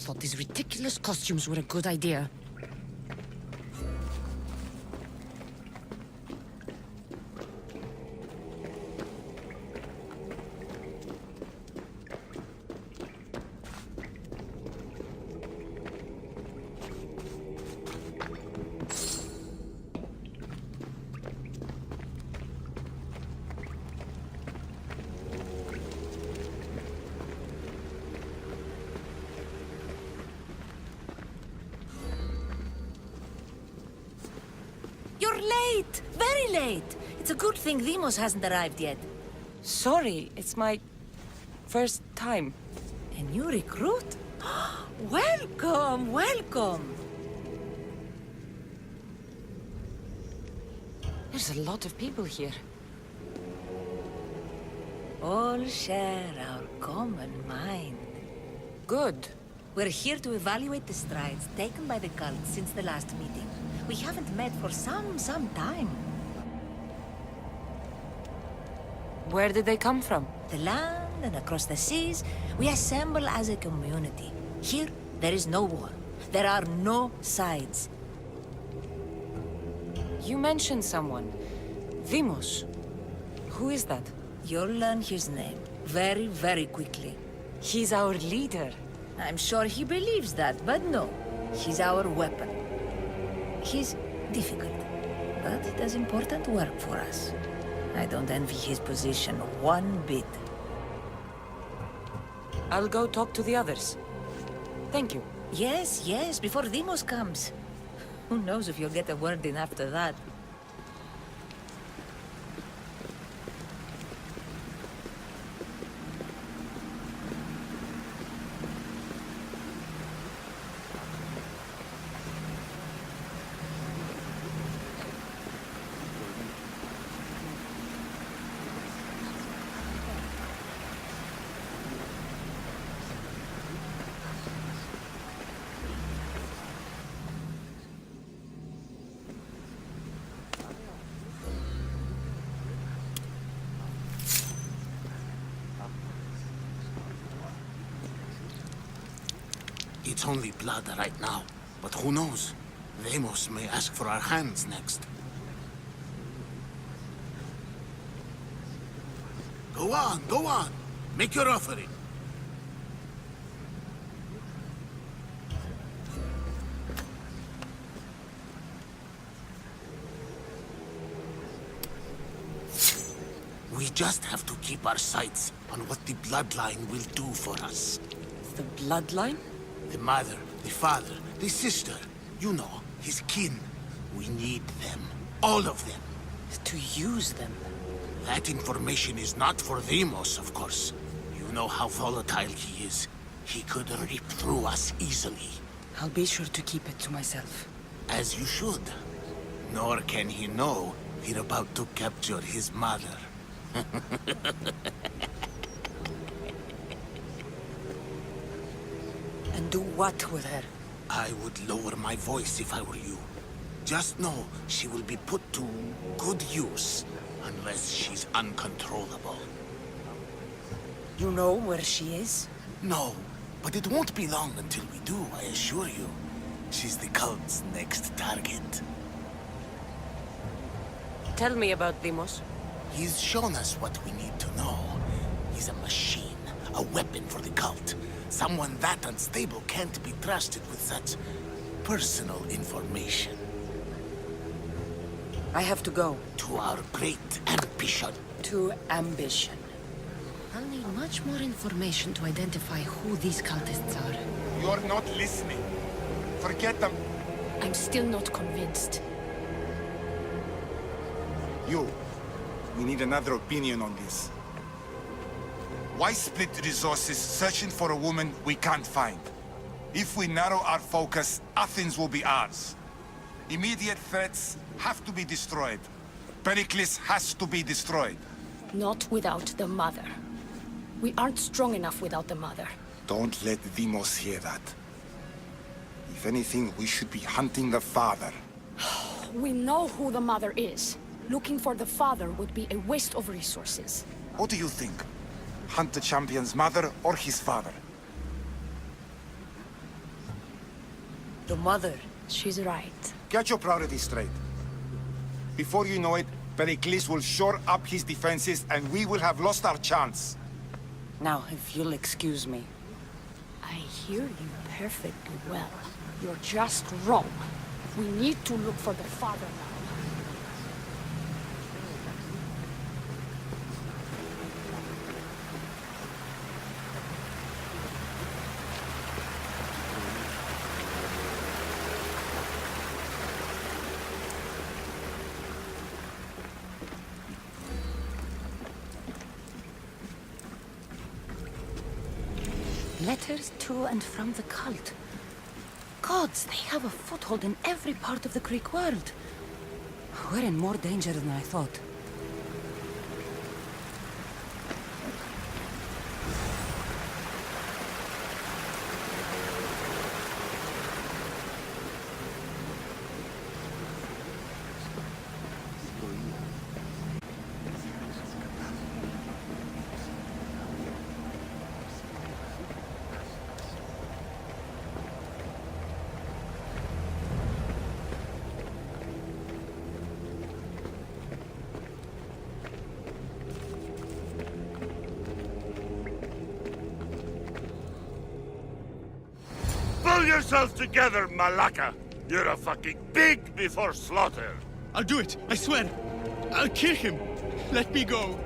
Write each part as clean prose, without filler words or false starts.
thought these ridiculous costumes were a good idea. You're late! Very late! It's a good thing Deimos hasn't arrived yet. Sorry, it's my first time. A new recruit? Welcome, welcome! There's a lot of people here. All share our common mind. Good. We're here to evaluate the strides taken by the cult since the last meeting. We haven't met for some time. Where did they come from? The land and across the seas, we assemble as a community. Here, there is no war. There are no sides. You mentioned someone. Deimos. Who is that? You'll learn his name very, very quickly. He's our leader. I'm sure he believes that, but no. He's our weapon. He's difficult, but he does important work for us. I don't envy his position one bit. I'll go talk to the others. Thank you. Yes, yes, before Deimos comes. Who knows if you'll get a word in after that. It's only blood right now, but who knows? Deimos may ask for our hands next. Go on, go on. Make your offering. We just have to keep our sights on what the bloodline will do for us. The bloodline? The mother, the father, the sister. You know, his kin. We need them. All of them. To use them. That information is not for Deimos, of course. You know how volatile he is. He could rip through us easily. I'll be sure to keep it to myself. As you should. Nor can he know we're about to capture his mother. And do what with her? I would lower my voice if I were you. Just know she will be put to good use, unless she's uncontrollable. You know where she is? No, but it won't be long until we do, I assure you. She's the cult's next target. Tell me about Deimos. He's shown us what we need to know. He's a machine, a weapon for the cult. Someone that unstable can't be trusted with such personal information. I have to go. To our great ambition. To ambition. I'll need much more information to identify who these cultists are. You're not listening. Forget them. I'm still not convinced. We need another opinion on this. Why split resources searching for a woman we can't find? If we narrow our focus, Athens will be ours. Immediate threats have to be destroyed. Pericles has to be destroyed. Not without the mother. We aren't strong enough without the mother. Don't let Deimos hear that. If anything, we should be hunting the father. We know who the mother is. Looking for the father would be a waste of resources. What do you think? Hunt the champion's mother or his father? The mother. She's right. Get your priorities straight. Before you know it, Pericles will shore up his defenses and we will have lost our chance. Now, if you'll excuse me. I hear you perfectly well. You're just wrong. We need to look for the father now. Letters to and from the cult. Gods, they have a foothold in every part of the Greek world. We're in more danger than I thought. Pull yourself together, Malaka! You're a fucking pig before slaughter! I'll do it, I swear. I'll kill him. Let me go.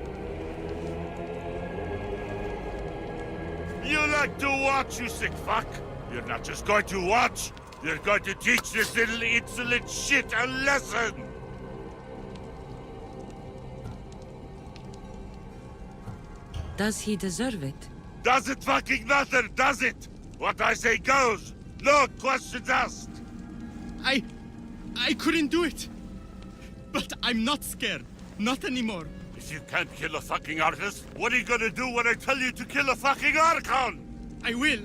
You like to watch, you sick fuck? You're not just going to watch, you're going to teach this little insolent shit a lesson! Does he deserve it? Does it fucking matter, does it? What I say goes! No questions asked! I couldn't do it. But I'm not scared. Not anymore. If you can't kill a fucking artist, what are you gonna do when I tell you to kill a fucking Archon? I will.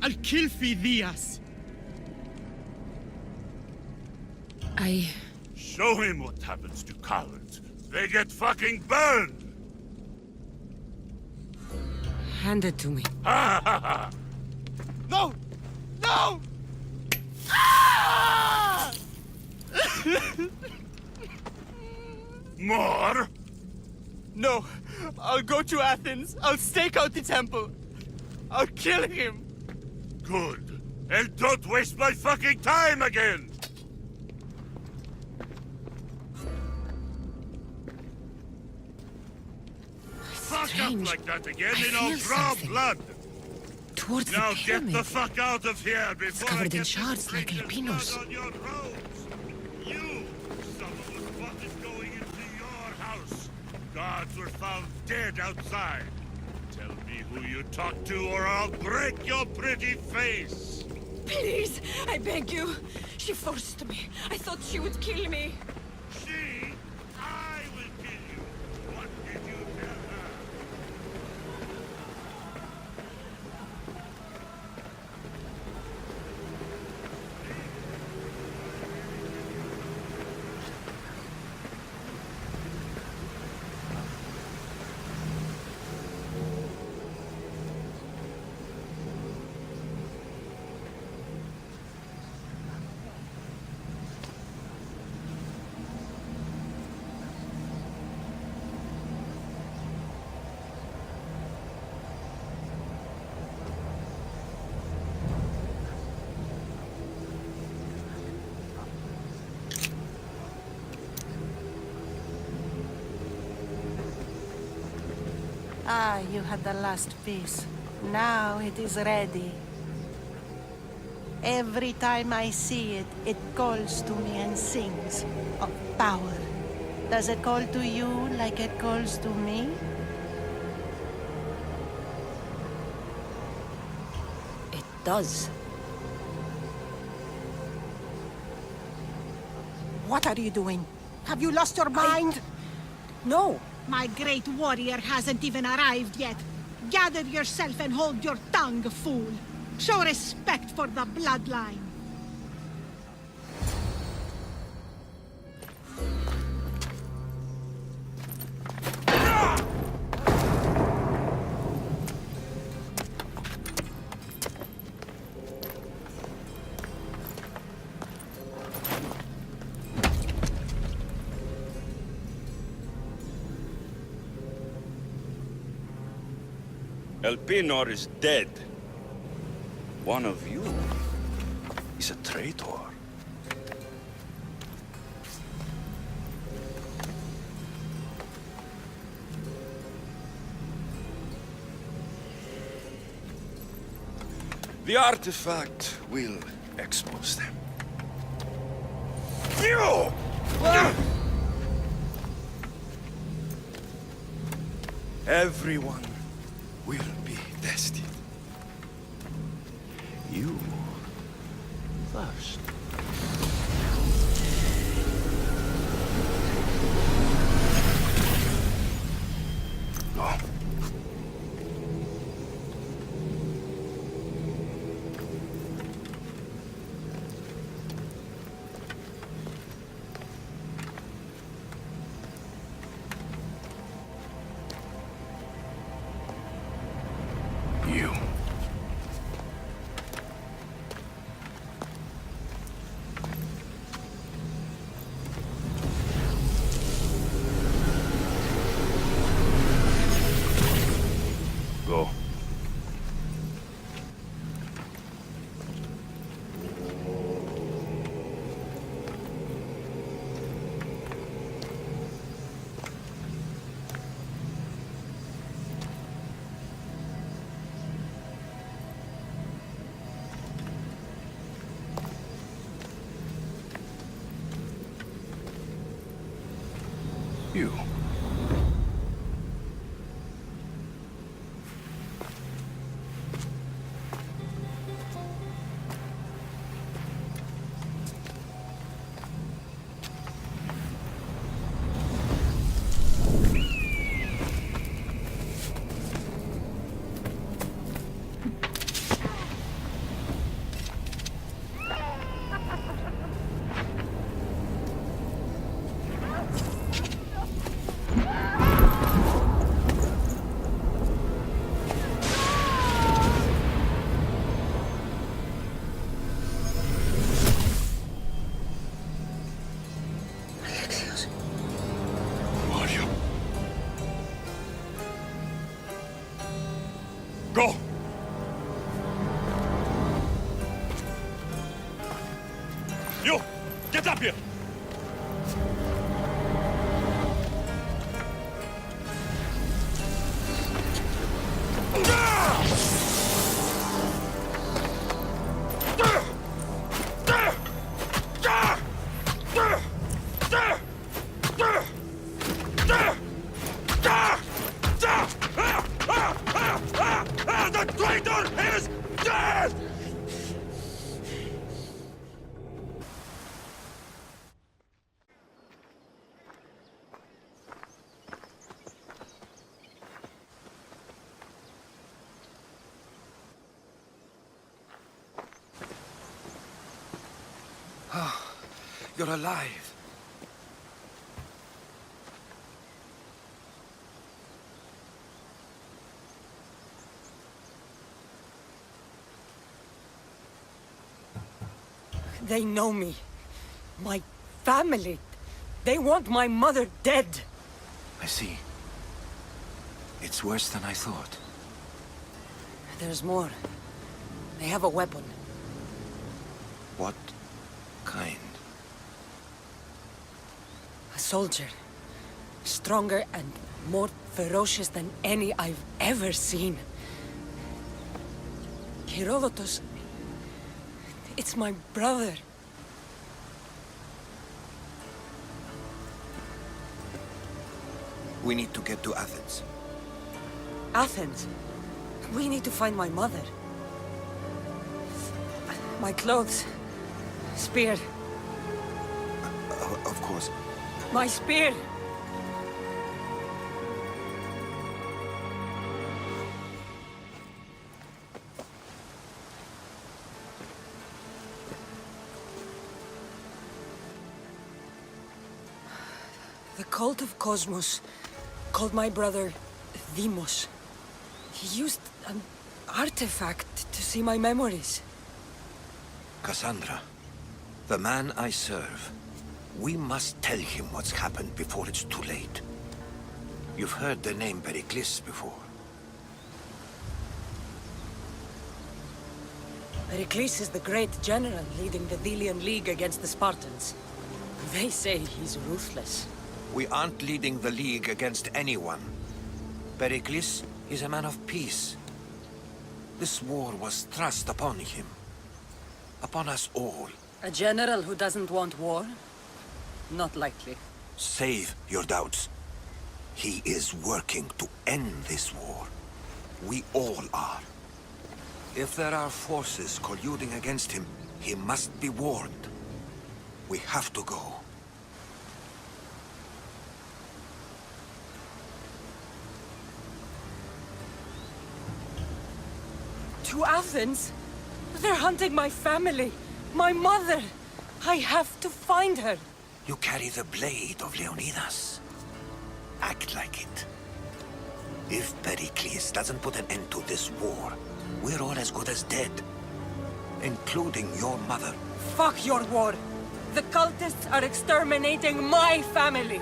I'll kill Phidias. Show him what happens to cowards. They get fucking burned! Hand it to me. Ha ha ha! No! No! Ah! More? No. I'll go to Athens. I'll stake out the temple. I'll kill him. Good. And don't waste my fucking time again! Fuck up Strange. like that again I and I'll feel draw something. blood! Towards Now the get pyramid. the fuck out of here before It's I covered in get this shards like traitor's albinos. blood on your robes! You! Someone was spotted going into your house! Guards were found dead outside! Tell me who you talked to or I'll break your pretty face! Please, I beg you. She forced me. I thought she would kill me. She? I will kill you! What did you tell her? Ah, you had the last piece. Now it is ready. Every time I see it, it calls to me and sings of power. Does it call to you like it calls to me? It does. What are you doing? Have you lost your mind? No! My great warrior hasn't even arrived yet. Gather yourself and hold your tongue, fool. Show respect for the bloodline. Elpenor is dead. One of you is a traitor. The artifact will expose them. You! Everyone will be tested. You first. Go. You. Go. You. Go! You! Get up here! The traitor is dead! You're alive. They know me. My family. They want my mother dead. I see. It's worse than I thought. There's more. They have a weapon. What kind? A soldier. Stronger and more ferocious than any I've ever seen. Herodotus. It's my brother. We need to get to Athens. Athens? We need to find my mother. My clothes. Spear. Of course. My spear! The cult of Cosmos called my brother Deimos. He used an artifact to see my memories. Cassandra, the man I serve. We must tell him what's happened before it's too late. You've heard the name Pericles before. Pericles is the great general leading the Delian League against the Spartans. They say he's ruthless. We aren't leading the League against anyone. Pericles is a man of peace. This war was thrust upon him. Upon us all. A general who doesn't want war? Not likely. Save your doubts. He is working to end this war. We all are. If there are forces colluding against him, he must be warned. We have to go. To Athens? They're hunting my family. My mother. I have to find her. You carry the blade of Leonidas. Act like it. If Pericles doesn't put an end to this war, we're all as good as dead. Including your mother. Fuck your war. The cultists are exterminating my family.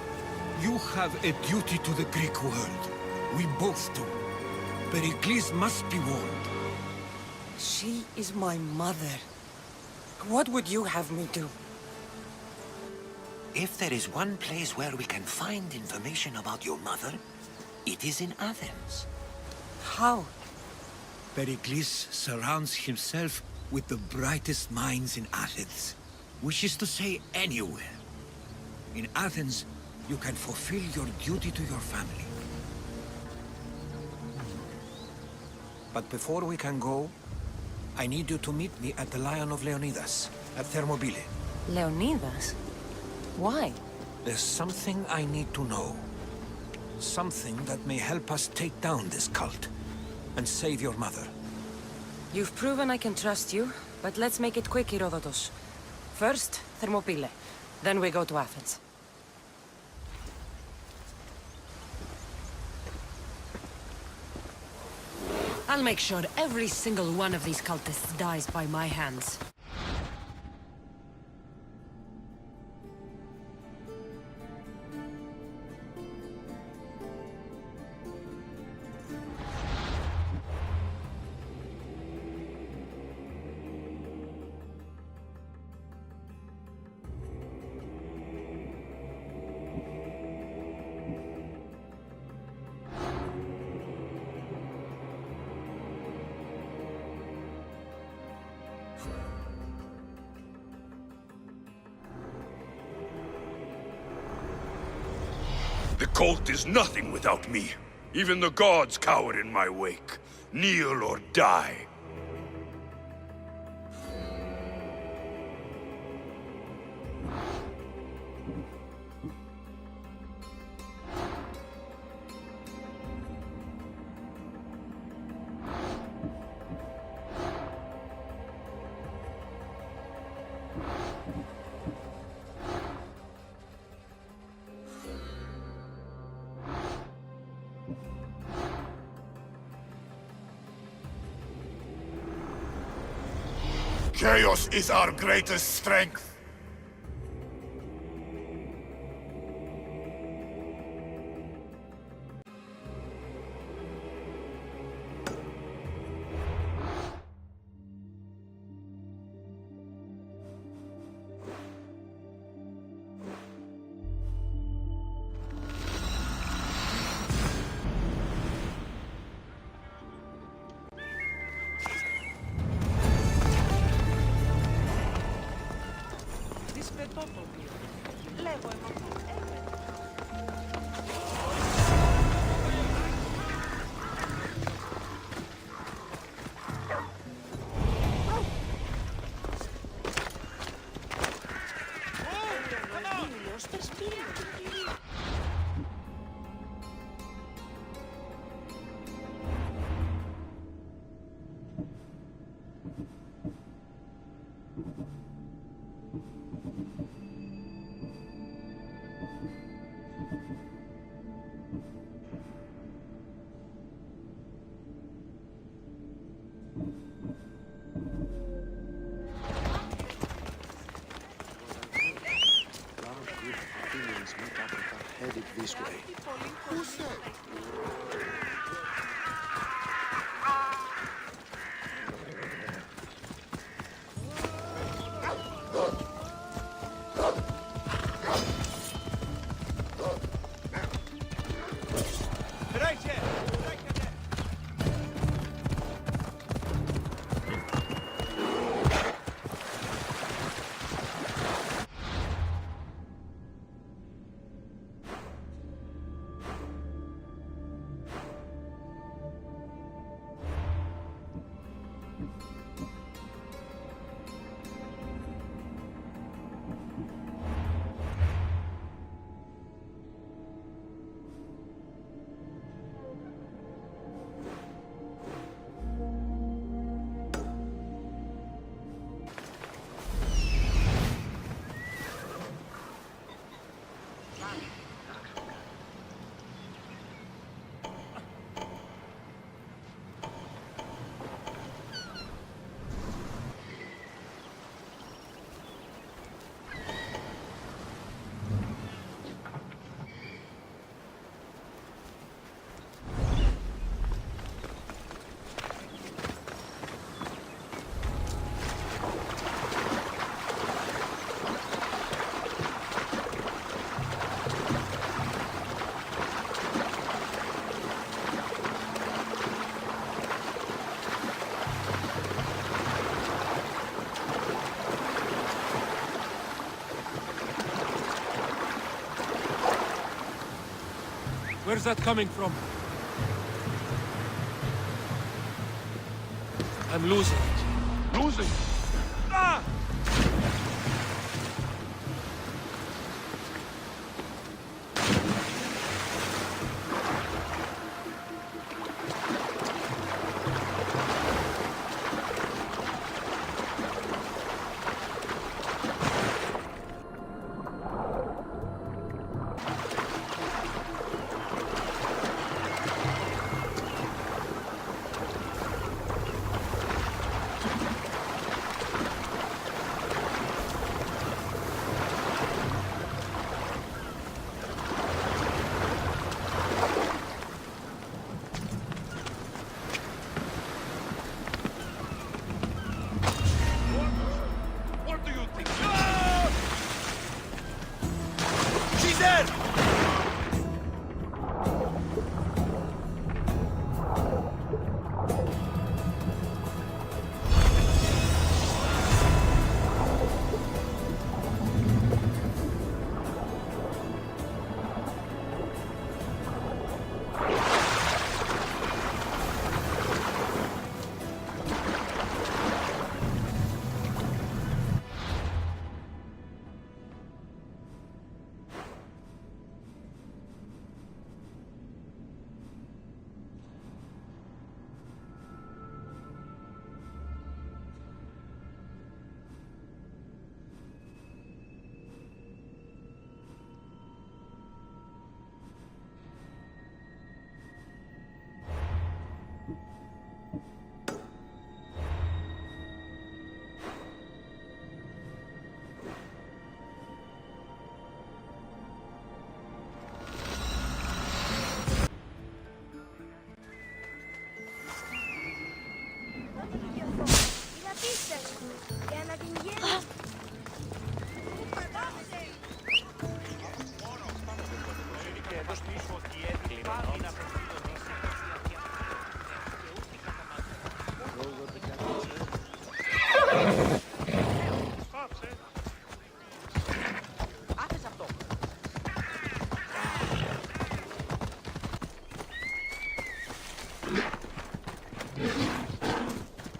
You have a duty to the Greek world. We both do. Pericles must be warned. She is my mother. What would you have me do? If there is one place where we can find information about your mother, it is in Athens. How? Pericles surrounds himself with the brightest minds in Athens. Which is to say, anywhere. In Athens, you can fulfill your duty to your family. But before we can go, I need you to meet me at the Lion of Leonidas, at Thermopylae. Leonidas? Why? There's something I need to know. Something that may help us take down this cult and save your mother. You've proven I can trust you, but let's make it quick, Herodotus. First, Thermopylae. Then we go to Athens. I'll make sure every single one of these cultists dies by my hands. The cult is nothing without me. Even the gods cower in my wake. Kneel or die. Chaos is our greatest strength. Headed this way. Who said? Where's that coming from? I'm losing it. Losing? Ah!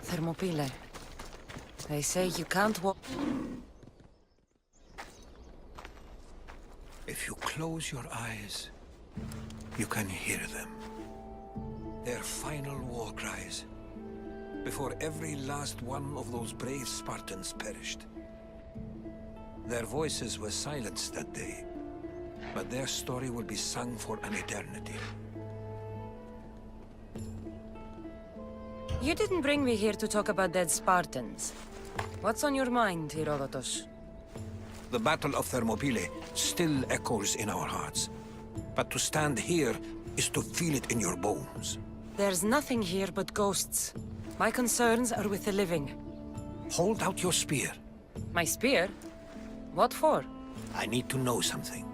Thermopylae. They say you can't walk. If you close your eyes, you can hear them. Their final war cries, before every last one of those brave Spartans perished. Their voices were silenced that day, but their story will be sung for an eternity. You didn't bring me here to talk about dead Spartans. What's on your mind, Herodotus? The Battle of Thermopylae still echoes in our hearts. But to stand here is to feel it in your bones. There's nothing here but ghosts. My concerns are with the living. Hold out your spear. My spear? What for? I need to know something.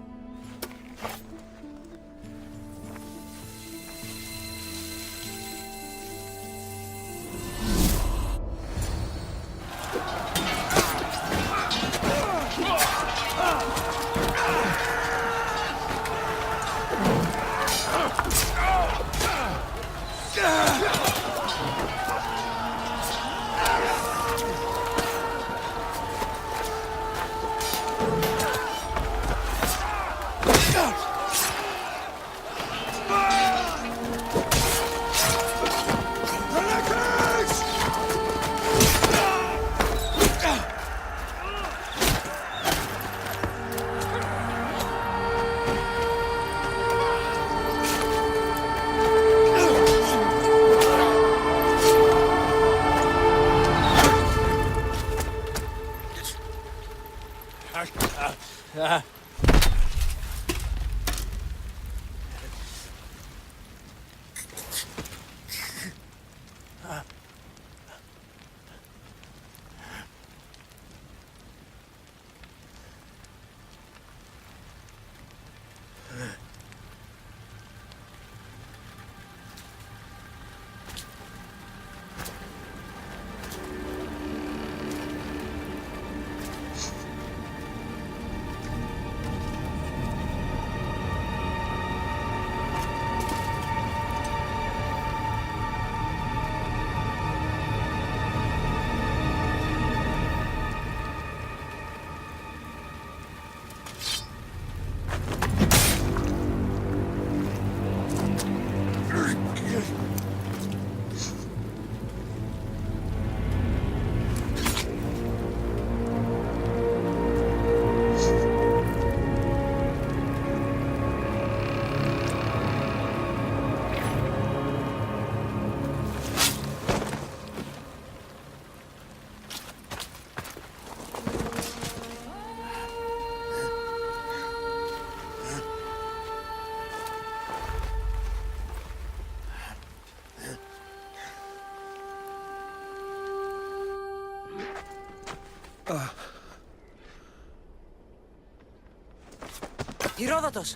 Herodotus!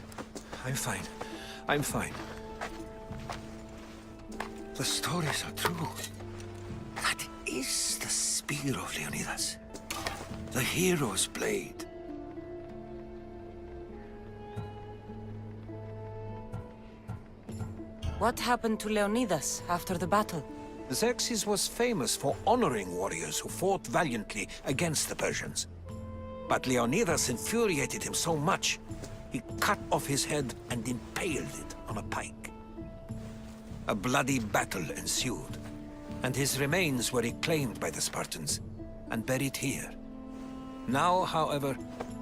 I'm fine. I'm fine. The stories are true. That is the spear of Leonidas. The hero's blade. What happened to Leonidas after the battle? Xerxes was famous for honoring warriors who fought valiantly against the Persians. But Leonidas infuriated him so much, he cut off his head and impaled it on a pike. A bloody battle ensued, and his remains were reclaimed by the Spartans and buried here. Now, however,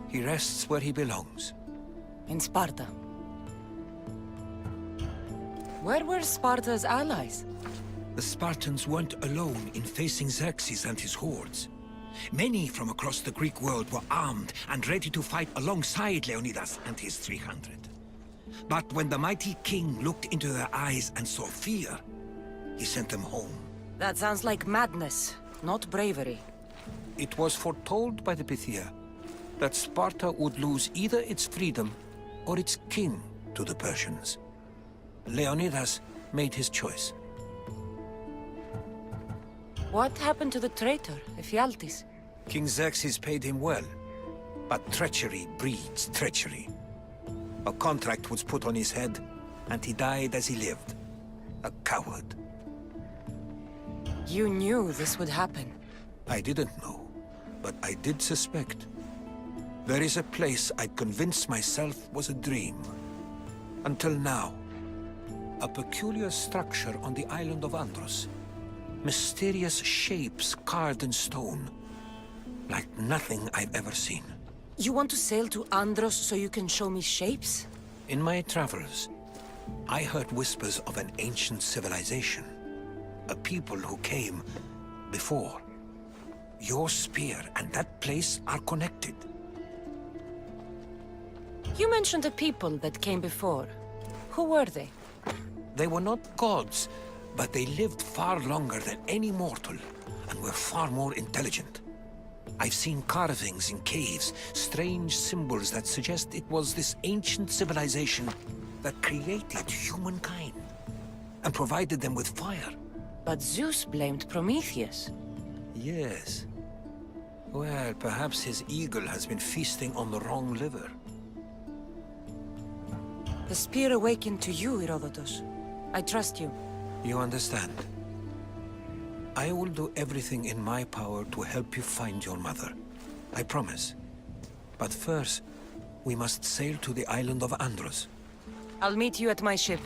he rests where he belongs. In Sparta. Where were Sparta's allies? The Spartans weren't alone in facing Xerxes and his hordes. Many from across the Greek world were armed and ready to fight alongside Leonidas and his 300. But when the mighty king looked into their eyes and saw fear, he sent them home. That sounds like madness, not bravery. It was foretold by the Pythia that Sparta would lose either its freedom or its king to the Persians. Leonidas made his choice. What happened to the traitor, Ephialtes? King Xerxes paid him well, but treachery breeds treachery. A contract was put on his head, and he died as he lived. A coward. You knew this would happen. I didn't know, but I did suspect. There is a place I'd convinced myself was a dream. Until now. A peculiar structure on the island of Andros. Mysterious shapes carved in stone. Like nothing I've ever seen. You want to sail to Andros so you can show me shapes? In my travels, I heard whispers of an ancient civilization. A people who came before. Your spear and that place are connected. You mentioned a people that came before. Who were they? They were not gods, but they lived far longer than any mortal, and were far more intelligent. I've seen carvings in caves, strange symbols that suggest it was this ancient civilization that created humankind, and provided them with fire. But Zeus blamed Prometheus. Yes. Well, perhaps his eagle has been feasting on the wrong liver. The spear awakened to you, Herodotus. I trust you. You understand. I will do everything in my power to help you find your mother. I promise. But first, we must sail to the island of Andros. I'll meet you at my ship.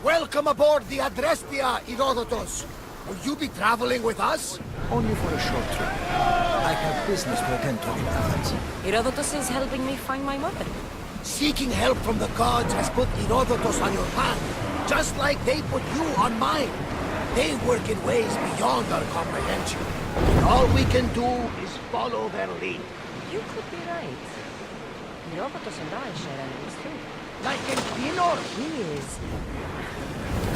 Welcome aboard the Adrestia, Herodotus. Will you be traveling with us? Only for a short trip. I have business to attend to in Athens. Herodotus is helping me find my mother. Seeking help from the gods has put Herodotus on your path, just like they put you on mine. They work in ways beyond our comprehension. And all we can do is follow their lead. You could be right. Herodotus and I share enemies too. Like in Pinor? He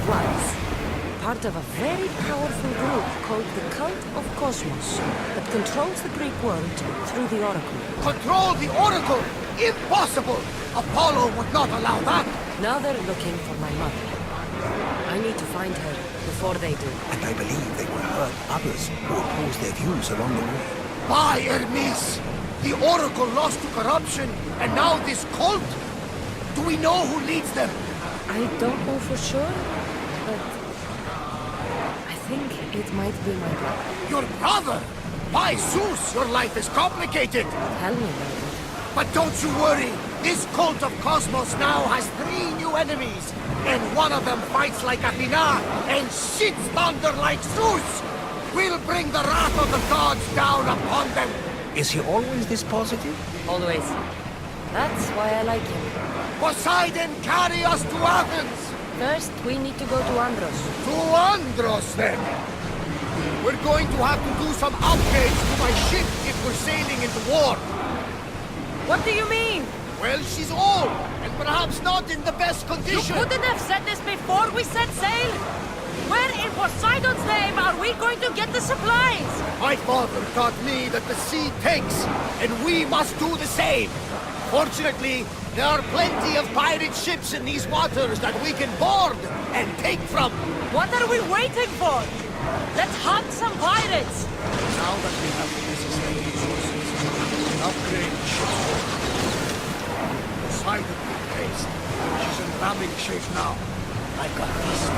was part of a very powerful group called the Cult of Cosmos that controls the Greek world through the Oracle. Control the Oracle? Impossible! Apollo would not allow that! Now they're looking for my mother. I need to find her before they do. And I believe they will hurt others who oppose their views along the way. By Hermes! The Oracle lost to corruption, and now this cult? Do we know who leads them? I don't know for sure, but I think it might be my brother. Your brother? By Zeus, your life is complicated! Tell me about it. But don't you worry! This cult of Cosmos now has 3 new enemies, and one of them fights like Athena and shits thunder like Zeus! We'll bring the wrath of the gods down upon them! Is he always this positive? Always. That's why I like him. Poseidon, carry us to Athens! First, we need to go to Andros. To Andros, then! We're going to have to do some upgrades to my ship if we're sailing into war. What do you mean? Well, she's old, and perhaps not in the best condition. You couldn't have said this before we set sail? Where in Poseidon's name are we going to get the supplies? My father taught me that the sea takes, and we must do the same. Fortunately, there are plenty of pirate ships in these waters that we can board and take from. What are we waiting for? Let's hunt some pirates! Now that we have the necessary resources, upgrade the ship's hull. Poseidon will taste. She's in ramming shape now. Like a beast.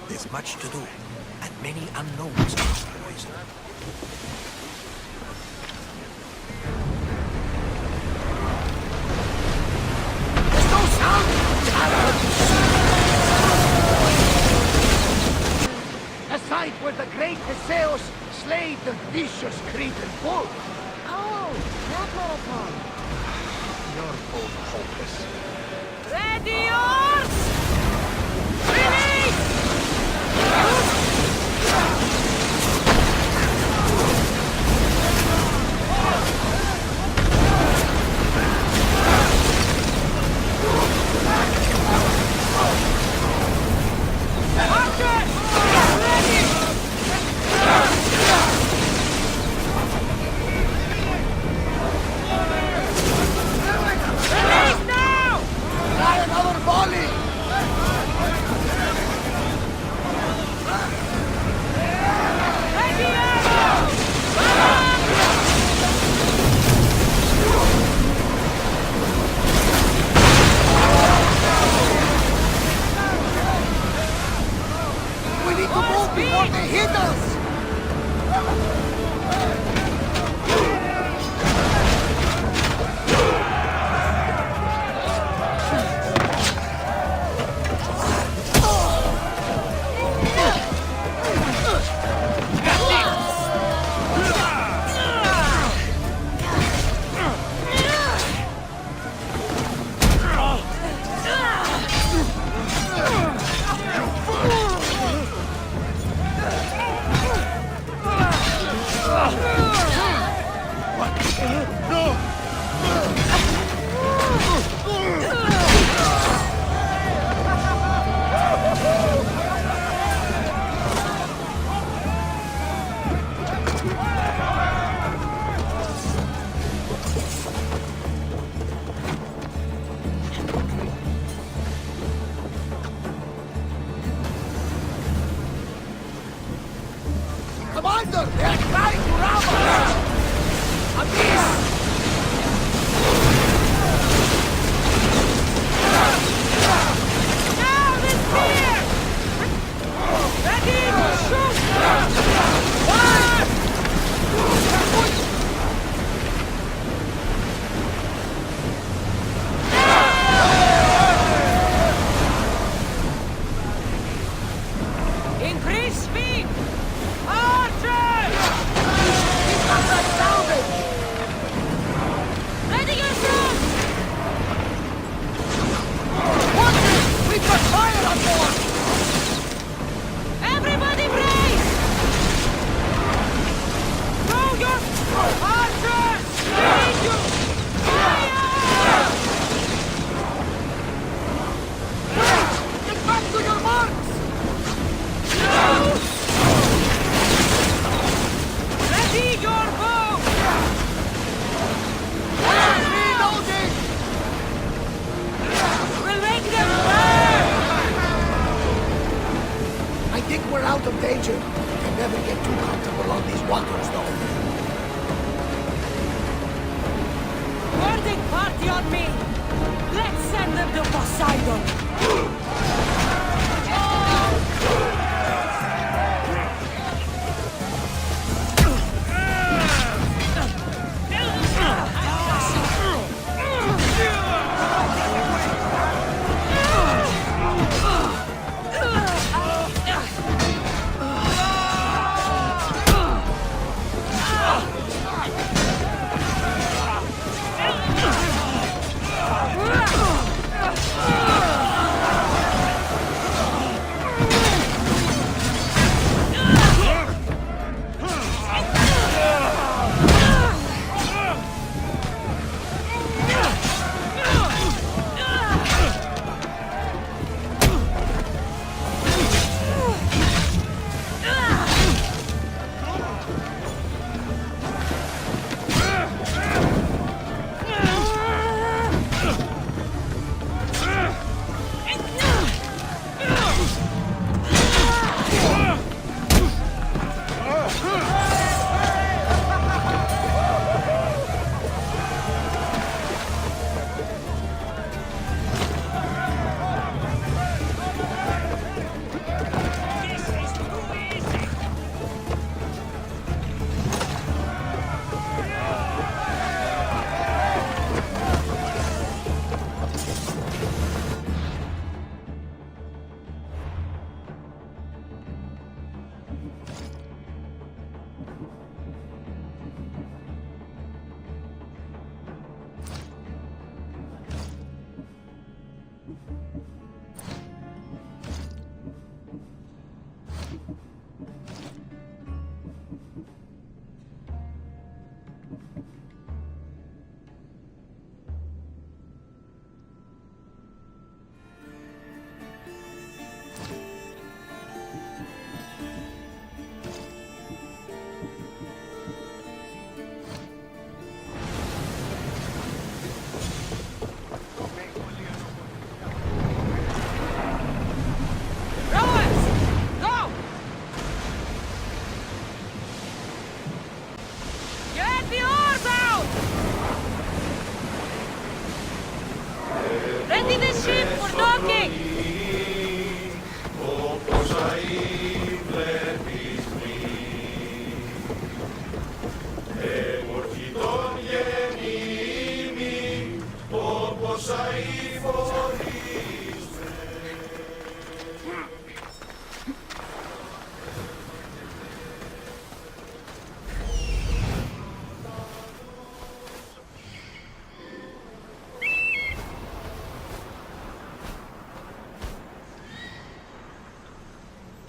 There's much to do, and many unknowns on the horizon. There's no sound! The site where the great Theseus slayed the vicious Cretan bull. Oh, that marathon. You're both hopeless. Ready, yours! Release! Try another volley! party on me! Let's send them to Poseidon!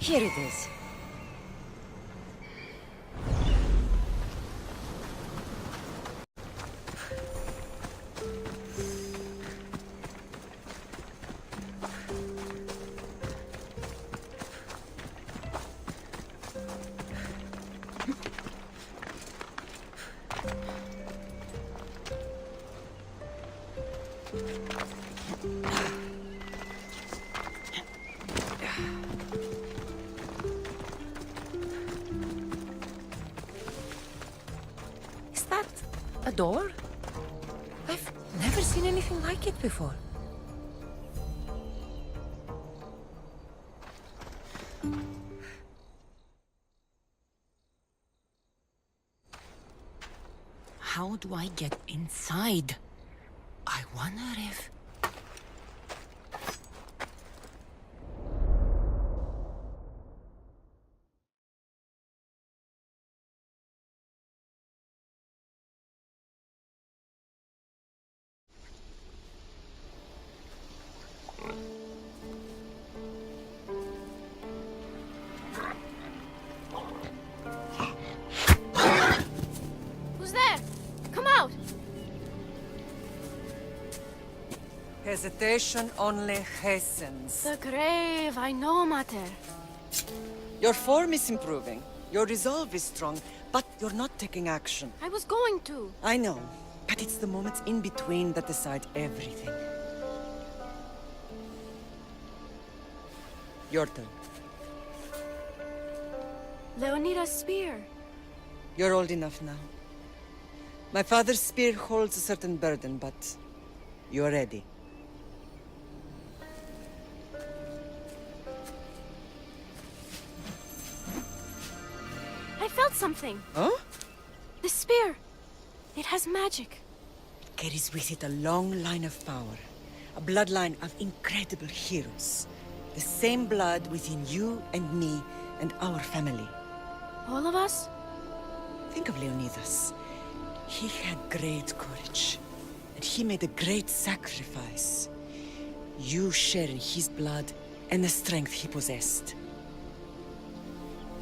Here it is. A door? I've never seen anything like it before. How do I get inside? I wonder if... Hesitation only hastens. The grave, I know, Mater. Your form is improving. Your resolve is strong, but you're not taking action. I was going to. I know, but it's the moments in between that decide everything. Your turn. Leonida's spear. You're old enough now. My father's spear holds a certain burden, but You're ready. I felt something. Huh? The spear. It has magic. Carries with it a long line of power. A bloodline of incredible heroes. The same blood within you and me and our family. All of us? Think of Leonidas. He had great courage. And he made a great sacrifice. You share in his blood and the strength he possessed.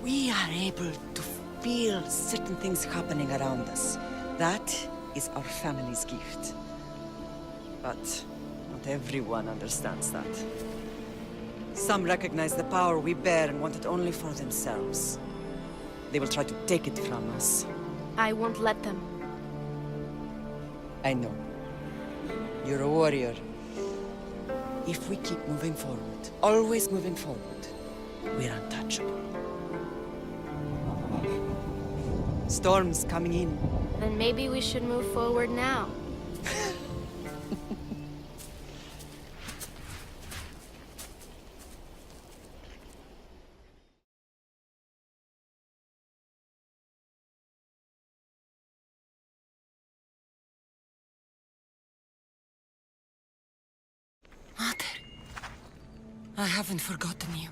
We are able to feel certain things happening around us. That is our family's gift. But not everyone understands that. Some recognize the power we bear and want it only for themselves. They will try to take it from us. I won't let them. I know. You're a warrior. If we keep moving forward, always moving forward, we're untouchable. Storm's coming in. Then maybe we should move forward now. Mother, I haven't forgotten you.